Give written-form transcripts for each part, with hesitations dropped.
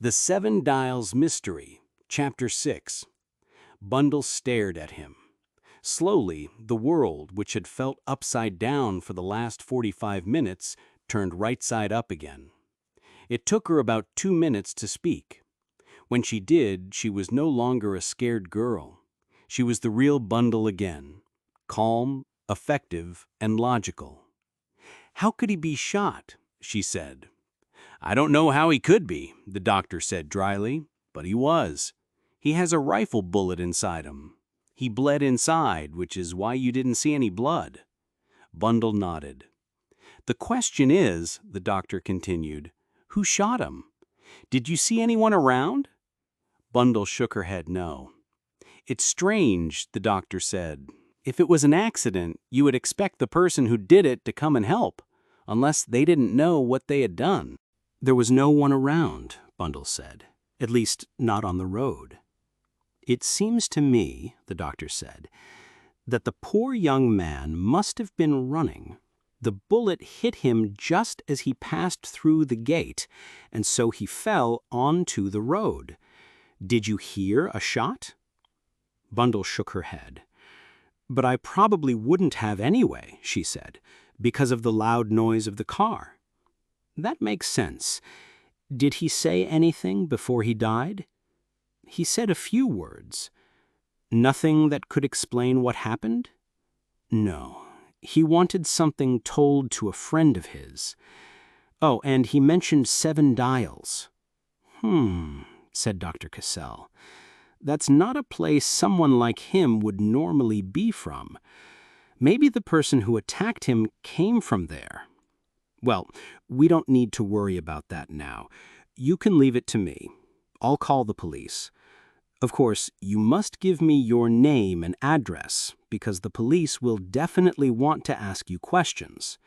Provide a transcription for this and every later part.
The Seven Dials Mystery, Chapter 6. Bundle stared at him. Slowly, the world, which had felt upside down for the last 45 minutes, turned right side up again. It took her about 2 minutes to speak. When she did, she was no longer a scared girl. She was the real Bundle again, calm, effective, and logical. "How could he be shot?" she said. "I don't know how he could be," the doctor said dryly, "but he was. He has a rifle bullet inside him. He bled inside, which is why you didn't see any blood." Bundle nodded. "The question is," the doctor continued, "who shot him? Did you see anyone around?" Bundle shook her head no. "It's strange," the doctor said. "If it was an accident, you would expect the person who did it to come and help, unless they didn't know what they had done." "There was no one around," Bundle said. "At least, not on the road." "It seems to me," the doctor said, "that the poor young man must have been running. The bullet hit him just as he passed through the gate, and so he fell onto the road. Did you hear a shot?" Bundle shook her head. "But I probably wouldn't have anyway," she said, "because of the loud noise of the car." "That makes sense. Did he say anything before he died?" "He said a few words." "Nothing that could explain what happened?" "No. He wanted something told to a friend of his. Oh, and he mentioned 7 dials. Said Dr. Cassell. "That's not a place someone like him would normally be from. Maybe the person who attacked him came from there. Well, we don't need to worry about that now. You can leave it to me. I'll call the police. Of course, you must give me your name and address, because the police will definitely want to ask you questions.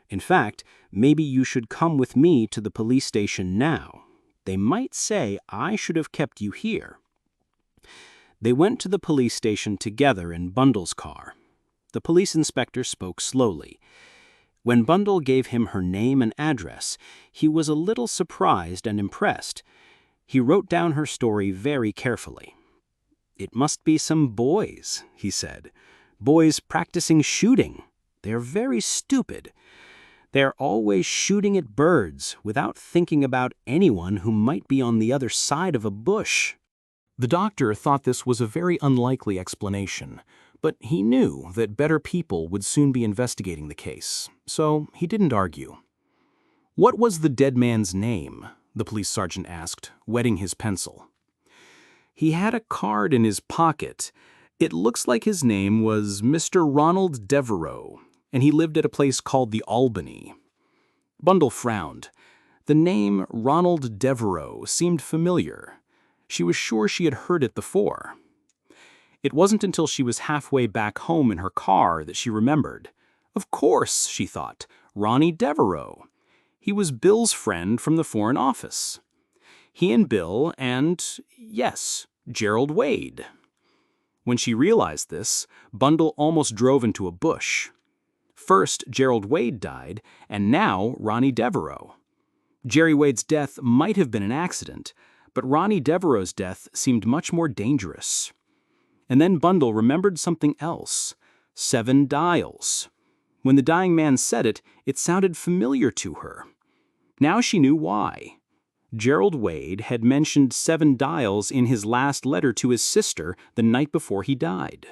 In fact, maybe you should come with me to the police station now. They might say I should have kept you here." They went to the police station together in Bundle's car. The police inspector spoke slowly. When Bundle gave him her name and address, he was a little surprised and impressed. He wrote down her story very carefully. "It must be some boys," he said. "Boys practicing shooting. They're very stupid. They're always shooting at birds without thinking about anyone who might be on the other side of a bush." The doctor thought this was a very unlikely explanation, but he knew that better people would soon be investigating the case, so he didn't argue. "What was the dead man's name?" the police sergeant asked, wetting his pencil. "He had a card in his pocket. It looks like his name was Mr. Ronald Devereaux, and he lived at a place called the Albany." Bundle frowned. The name Ronald Devereaux seemed familiar. She was sure she had heard it before. It wasn't until she was halfway back home in her car that she remembered. Of course, she thought, Ronnie Devereaux. He was Bill's friend from the Foreign Office. He and Bill and, yes, Gerald Wade. When she realized this, Bundle almost drove into a bush. First, Gerald Wade died, and now Ronnie Devereaux. Jerry Wade's death might have been an accident, but Ronnie Devereaux's death seemed much more dangerous. And then Bundle remembered something else. 7 dials. When the dying man said it, it sounded familiar to her. Now she knew why. Gerald Wade had mentioned 7 dials in his last letter to his sister the night before he died.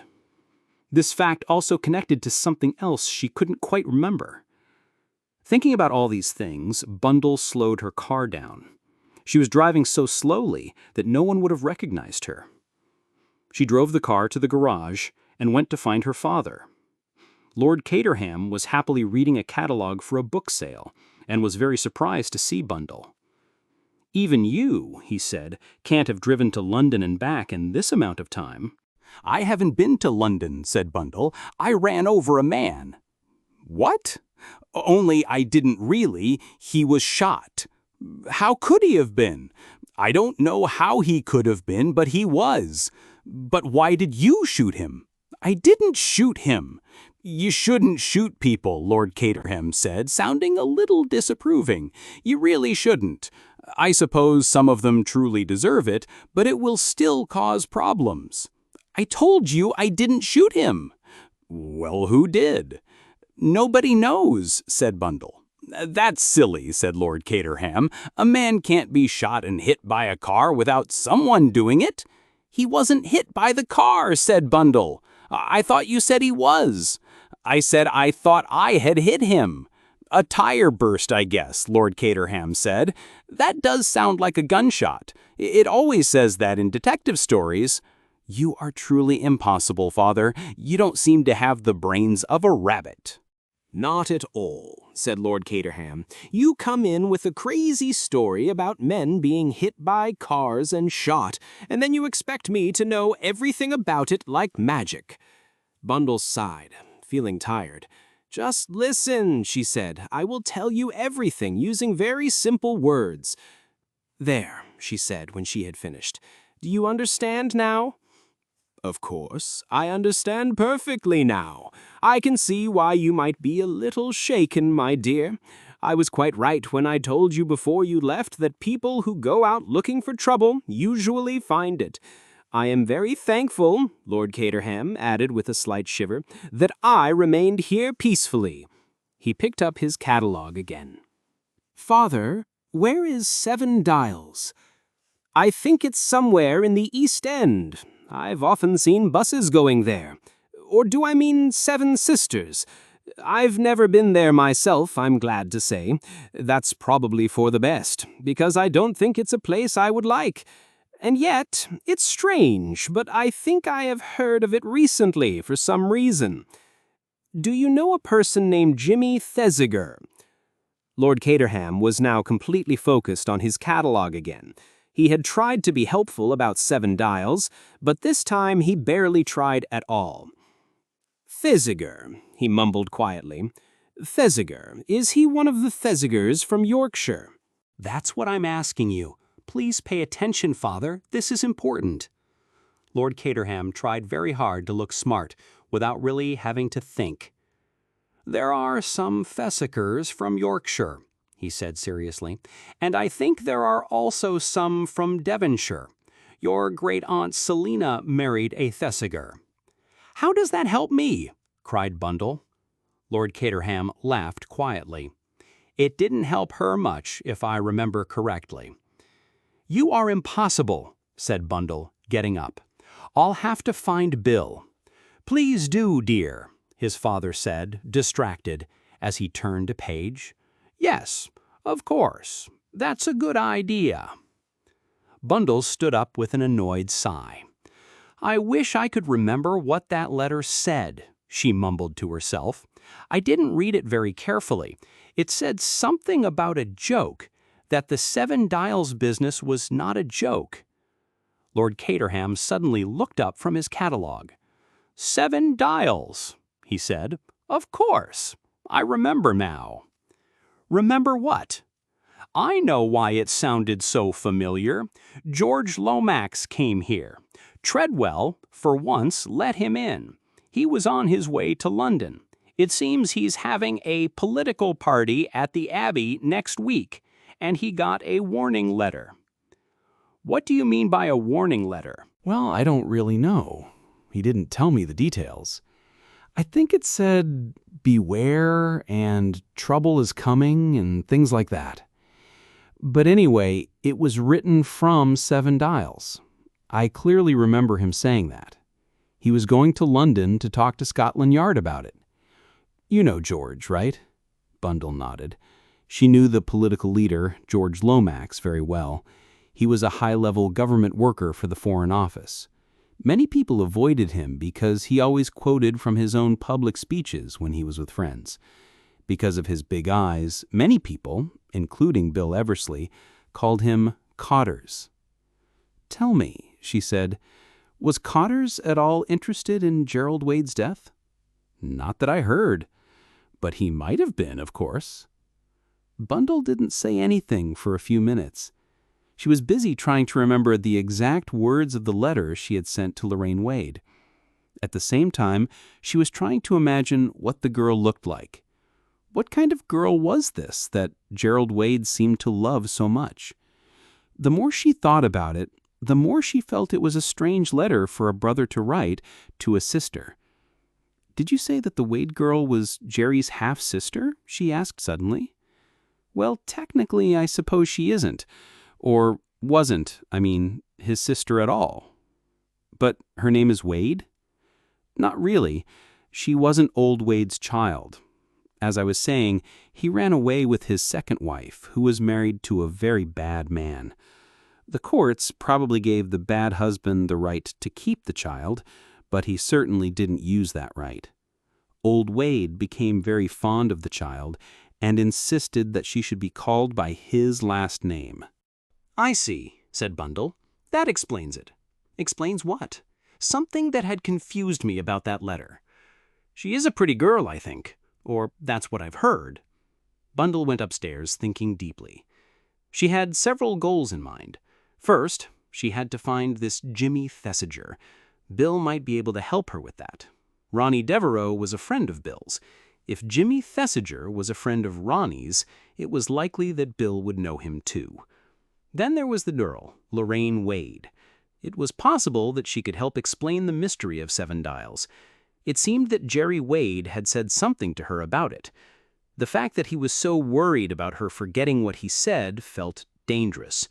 This fact also connected to something else she couldn't quite remember. Thinking about all these things, Bundle slowed her car down. She was driving so slowly that no one would have recognized her. She drove the car to the garage and went to find her father. Lord Caterham was happily reading a catalog for a book sale and was very surprised to see Bundle. "Even you," he said, "can't have driven to London and back in this amount of time." "I haven't been to London," said Bundle. "I ran over a man." "What?" "Only I didn't really. He was shot." "How could he have been?" "I don't know how he could have been, but he was." "But why did you shoot him?" "I didn't shoot him." "You shouldn't shoot people," Lord Caterham said, sounding a little disapproving. "You really shouldn't. I suppose some of them truly deserve it, but it will still cause problems. I told you I didn't shoot him. Well, who did? Nobody knows, said Bundle. That's silly, said Lord Caterham. A man can't be shot and hit by a car without someone doing it. He wasn't hit by the car, said Bundle. I thought you said he was. I said I thought I had hit him. A tire burst, I guess, Lord Caterham said. That does sound like a gunshot. It always says that in detective stories. You are truly impossible, Father. You don't seem to have the brains of a rabbit. Not at all, said Lord Caterham. You come in with a crazy story about men being hit by cars and shot, and then you expect me to know everything about it like magic. Bundle sighed, feeling tired. Just listen, she said. I will tell you everything using very simple words. There, she said when she had finished. Do you understand now? Of course, I understand perfectly now. I can see why you might be a little shaken, my dear. I was quite right when I told you before you left that people who go out looking for trouble usually find it. I am very thankful, Lord Caterham added with a slight shiver, that I remained here peacefully. He picked up his catalogue again. Father, where is 7 Dials? I think it's somewhere in the East End. I've often seen buses going there. Or do I mean 7 Sisters? I've never been there myself, I'm glad to say. That's probably for the best, because I don't think it's a place I would like. And yet, it's strange, but I think I have heard of it recently for some reason. Do you know a person named Jimmy Thesiger? Lord Caterham was now completely focused on his catalogue again. He had tried to be helpful about 7 Dials, but this time he barely tried at all. Thesiger, he mumbled quietly. Thesiger, is he one of the Thesigers from Yorkshire? That's what I'm asking you. Please pay attention, Father. This is important. Lord Caterham tried very hard to look smart without really having to think. There are some Thesigers from Yorkshire, he said seriously, and I think there are also some from Devonshire. Your great-aunt Selina married a Thesiger. How does that help me? Cried Bundle. Lord Caterham laughed quietly. It didn't help her much, if I remember correctly. You are impossible, said Bundle, getting up. I'll have to find Bill. Please do, dear, his father said, distracted, as he turned a page. Yes, of course. That's a good idea. Bundle stood up with an annoyed sigh. I wish I could remember what that letter said, she mumbled to herself. I didn't read it very carefully. It said something about a joke, that the 7 Dials business was not a joke. Lord Caterham suddenly looked up from his catalogue. 7 Dials, he said. Of course. I remember now. Remember what? I know why it sounded so familiar. George Lomax came here. Treadwell, for once, let him in. He was on his way to London. It seems he's having a political party at the Abbey next week, and he got a warning letter. What do you mean by a warning letter? Well, I don't really know. He didn't tell me the details. I think it said, beware, and trouble is coming, and things like that. But anyway, it was written from 7 Dials. I clearly remember him saying that. He was going to London to talk to Scotland Yard about it. You know George, right? Bundle nodded. She knew the political leader, George Lomax, very well. He was a high-level government worker for the Foreign Office. Many people avoided him because he always quoted from his own public speeches when he was with friends. Because of his big eyes, many people, including Bill Eversley, called him Cotters. Tell me, she said, was Cotters at all interested in Gerald Wade's death? Not that I heard, but he might have been, of course. Bundle didn't say anything for a few minutes. She was busy trying to remember the exact words of the letter she had sent to Lorraine Wade. At the same time, she was trying to imagine what the girl looked like. What kind of girl was this that Gerald Wade seemed to love so much? The more she thought about it, the more she felt it was a strange letter for a brother to write to a sister. "Did you say that the Wade girl was Jerry's half-sister?" she asked suddenly. "Well, technically, I suppose she isn't. Or wasn't, his sister at all. But her name is Wade?" "Not really. She wasn't old Wade's child. As I was saying, he ran away with his second wife, who was married to a very bad man. The courts probably gave the bad husband the right to keep the child, but he certainly didn't use that right. Old Wade became very fond of the child and insisted that she should be called by his last name." "I see," said Bundle. "That explains it." "Explains what?" "Something that had confused me about that letter. She is a pretty girl, I think. Or that's what I've heard." Bundle went upstairs, thinking deeply. She had several goals in mind. First, she had to find this Jimmy Thesiger. Bill might be able to help her with that. Ronnie Devereaux was a friend of Bill's. If Jimmy Thesiger was a friend of Ronnie's, it was likely that Bill would know him too. Then there was the girl, Lorraine Wade. It was possible that she could help explain the mystery of Seven Dials. It seemed that Jerry Wade had said something to her about it. The fact that he was so worried about her forgetting what he said felt dangerous.